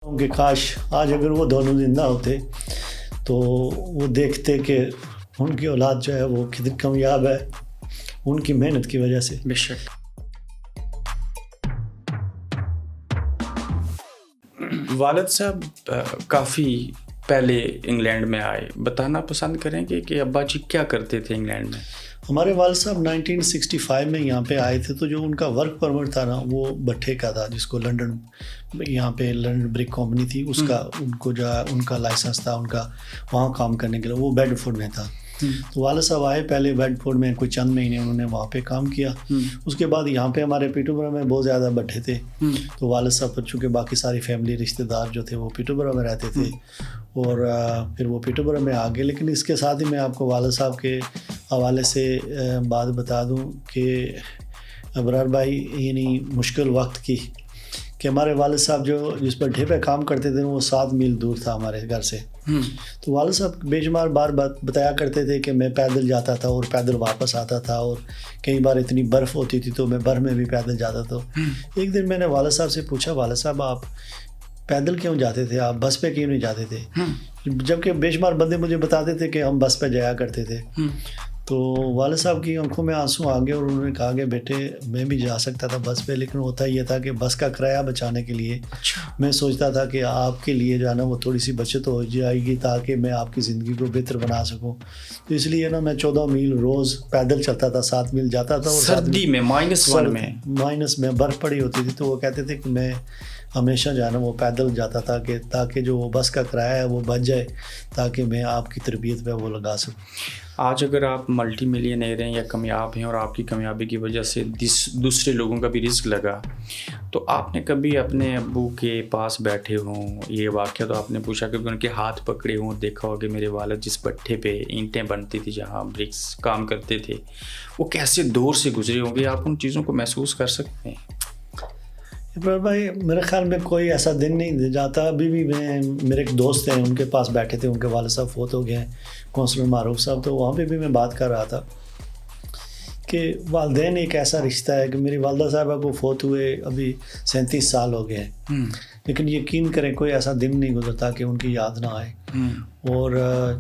کہ کاش آج اگر وہ دونوں زندہ ہوتے تو وہ دیکھتے کہ ان کی اولاد جو ہے وہ کتنی کامیاب ہے ان کی محنت کی وجہ سے۔ بے شک والد صاحب کافی پہلے انگلینڈ میں آئے، بتانا پسند کریں گے کہ ابا جی کیا کرتے تھے انگلینڈ میں؟ ہمارے والد صاحب 1965 میں یہاں پہ آئے تھے، تو جو ان کا ورک پرمٹ تھا نا وہ بٹھے کا تھا، جس کو لنڈن یہاں پہ لنڈن بریک کمپنی تھی اس کا ان کو جو ہے ان کا لائسنس تھا ان کا وہاں کام کرنے کے لیے، وہ بیڈ فورڈ میں تھا۔ تو والد صاحب آئے، پہلے بیڈ فورڈ میں کوئی چند مہینے انہوں نے وہاں پہ کام کیا، اس کے بعد یہاں پہ ہمارے پیٹربرا میں بہت زیادہ بٹھے تھے، تو والد صاحب چونکہ باقی ساری فیملی رشتہ دار جو تھے وہ پیٹربرا میں رہتے تھے اور پھر وہ پیٹربرا میں آ گئے۔ لیکن اس کے ساتھ ہی میں آپ کو والد صاحب کے حوالے سے بات بتا دوں کہ ابرار بھائی یعنی مشکل وقت کی کہ ہمارے والد صاحب جو جس پر ڈھے پہ کام کرتے تھے وہ 7 میل دور تھا ہمارے گھر سے، تو والد صاحب بے شمار بار بتایا کرتے تھے کہ میں پیدل جاتا تھا اور پیدل واپس آتا تھا، اور کئی بار اتنی برف ہوتی تھی تو میں برف میں بھی پیدل جاتا تھا۔ ایک دن میں نے والد صاحب سے پوچھا، والد صاحب آپ پیدل کیوں جاتے تھے، آپ بس پہ کیوں نہیں جاتے تھے؟ جبکہ بے شمار بندے مجھے بتاتے تھے کہ ہم بس پہ جایا کرتے تھے۔ تو والد صاحب کی آنکھوں میں آنسو آ گئے اور انہوں نے کہا کہ بیٹے میں بھی جا سکتا تھا بس پہ، لیکن ہوتا یہ تھا کہ بس کا کرایہ بچانے کے لیے میں سوچتا تھا کہ آپ کے لیے جو ہے نا وہ تھوڑی سی بچت ہو جائے گی تاکہ میں آپ کی زندگی کو بہتر بنا سکوں، تو اس لیے نا میں 14 میل روز پیدل چلتا تھا، 7 میل جاتا تھا، اور سردی میں مائنس میں برف پڑی ہوتی تھی، تو وہ کہتے تھے کہ میں ہمیشہ جو ہے نا وہ پیدل جاتا تھا کہ تاکہ جو وہ بس کا کرایہ ہے وہ بچ جائے تاکہ میں آپ کی تربیت پہ وہ لگا سکوں۔ آج اگر آپ ملٹی ملینئر ہیں یا کامیاب ہیں اور آپ کی کامیابی کی وجہ سے دوسرے لوگوں کا بھی رزق لگا، تو آپ نے کبھی اپنے ابو کے پاس بیٹھے ہوں، یہ واقعہ تو آپ نے پوچھا کہ ان کے ہاتھ پکڑے ہوں، دیکھا ہو کہ میرے والد جس بٹھے پہ اینٹیں بنتی تھی جہاں برکس کام کرتے تھے وہ کیسے دور سے گزرے ہوں گے، آپ ان چیزوں کو محسوس کر سکتے ہیں؟ ابرار بھائی میرے خیال میں کوئی ایسا دن نہیں جاتا، ابھی بھی میں میرے ایک دوست ہیں ان کے پاس بیٹھے تھے، ان کے والد صاحب فوت ہو گئے ہیں، کونسلر معروف صاحب، تو وہاں پہ بھی میں بات کر رہا تھا کہ والدین ایک ایسا رشتہ ہے کہ میری والدہ صاحبہ کو فوت ہوئے ابھی 37 سال ہو گئے ہیں، لیکن یقین کریں کوئی ایسا دن نہیں گزرتا کہ ان کی یاد نہ آئے۔ اور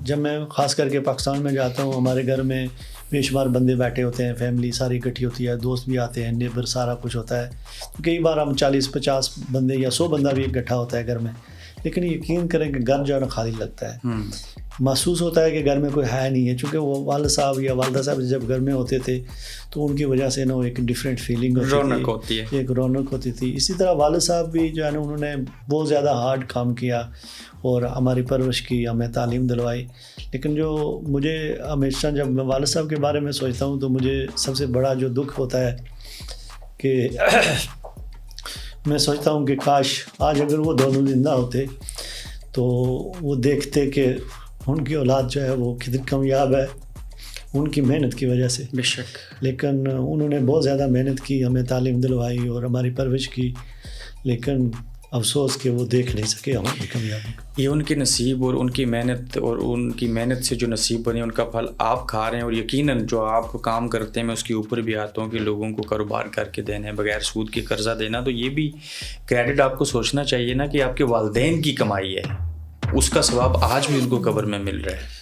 جب میں خاص کر کے پاکستان میں جاتا ہوں، ہمارے گھر میں بے شمار بندے بیٹھے ہوتے ہیں، فیملی ساری اکٹھی ہوتی ہے، دوست بھی آتے ہیں، نیبر سارا کچھ ہوتا ہے، تو کئی بار ہم 40-50 بندے یا 100 بندہ بھی اکٹھا ہوتا ہے گھر میں، لیکن یقین کریں کہ گھر جو ہے نا خالی لگتا ہے، محسوس ہوتا ہے کہ گھر میں کوئی ہے نہیں ہے، چونکہ وہ والد صاحب یا والدہ صاحب جب گھر میں ہوتے تھے تو ان کی وجہ سے نا ایک ڈفرینٹ فیلنگ ہوتی ہے، ایک رونق ہوتی تھی۔ اسی طرح والد صاحب بھی جو ہے نا انہوں نے بہت زیادہ ہارڈ کام کیا اور ہماری پرورش کی، ہمیں تعلیم دلوائی، لیکن جو مجھے ہمیشہ جب میں والد صاحب کے بارے میں سوچتا ہوں تو مجھے سب سے بڑا جو دکھ ہوتا ہے کہ میں سوچتا ہوں کہ کاش آج اگر وہ دونوں زندہ ہوتے تو وہ دیکھتے کہ ان کی اولاد جو ہے وہ کتنی کامیاب ہے ان کی محنت کی وجہ سے۔ بے شک، لیکن انہوں نے بہت زیادہ محنت کی، ہمیں تعلیم دلوائی اور ہماری پرورش کی، لیکن افسوس کہ وہ دیکھ نہیں سکے ہماری کامیابی۔ یہ ان کے نصیب اور ان کی محنت، اور ان کی محنت سے جو نصیب بنے ان کا پھل آپ کھا رہے ہیں، اور یقیناً جو آپ کام کرتے ہیں میں اس کے اوپر بھی آتا ہوں کہ لوگوں کو کاروبار کر کے دینا، بغیر سود کے قرضہ دینا، تو یہ بھی کریڈٹ آپ کو سوچنا چاہیے نا کہ آپ کے والدین کی کمائی ہے، اس کا ثواب آج بھی ان کو قبر میں مل رہا ہے۔